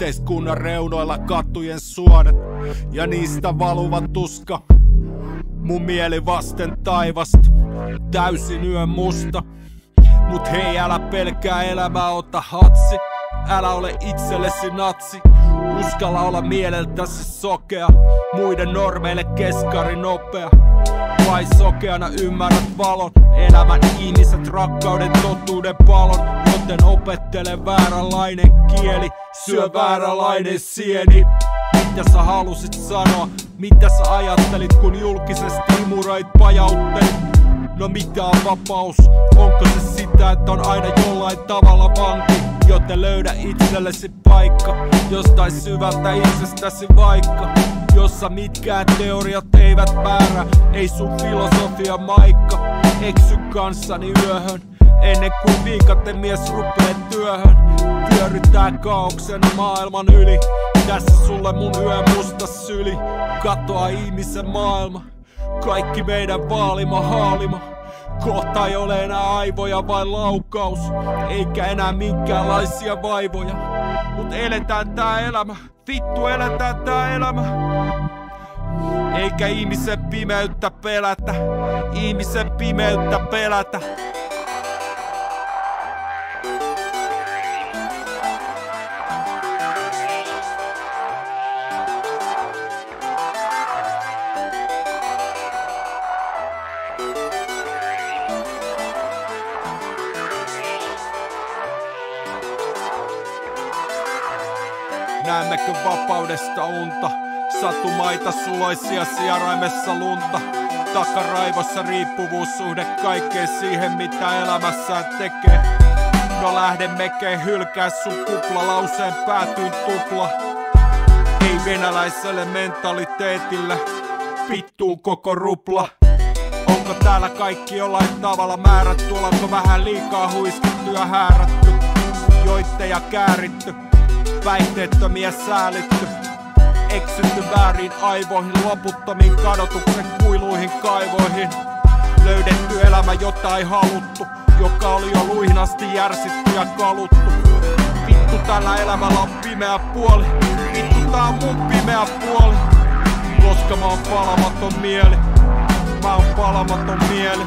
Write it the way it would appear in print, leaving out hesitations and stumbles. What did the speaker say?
Yhteiskunnan reunoilla kattujen suonet ja niistä valuva tuska. Mun mieli vasten taivasta, täysin yön musta. Mut hei, älä pelkää elämää, ota hatsi. Älä ole itsellesi natsi. Uskalla olla mieleltäsi sokea, muiden normeille keskari nopea. Vai sokeana ymmärrät valon, elämän ihmiset rakkauden totuuden palon. Joten opettele vääränlainen kieli, syö vääränlainen sieni. Mitä sä halusit sanoa, mitä sä ajattelit, kun julkisesti imuroit pajauttelit? No mitä on vapaus? Onko se sitä, että on aina jollain tavalla vanki? Joten löydä itsellesi paikka jostain syvältä itsestäsi vaikka, jossa mitkään teoriat eivät määrä. Ei sun filosofia maikka. Eksy kanssani yöhön ennen kuin viikaten mies rupee työhön. Pyörytään kaaoksen maailman yli. Tässä sulle mun yön musta syli. Katoa ihmisen maailma, kaikki meidän vaalima haalima. Kohta ei ole enää aivoja, vain laukaus, eikä enää minkäänlaisia vaivoja. Mut eletään tää elämä, vittu eletään tää elämä. Eikä ihmisen pimeyttä pelätä, ihmisen pimeyttä pelätä. Näemmekö vapaudesta unta? Satumaita suloisia sijaraimessa lunta. Takaraivossa riippuvuussuhde kaikkeen siihen mitä elämässään tekee. No lähde mekeen, hylkää sun kupla, lauseen päätyyn tupla. Ei venäläiselle mentaliteetille, vittuun koko rupla. Onko täällä kaikki jollain tavalla määrätty? Ollaanko vähän liikaa huiskittu ja häärätty? Joitteja kääritty, päihteettömiä säälitty. Eksytty väärin aivoihin, loputtomiin kadotuksen kuiluihin kaivoihin. Löydetty elämä jota ei haluttu, joka oli jo luihin asti järsitty ja kaluttu. Vittu tällä elämällä on pimeä puoli, vittu tää on mun pimeä puoli. Koska mä oon palamaton mieli, mä oon palamaton mieli.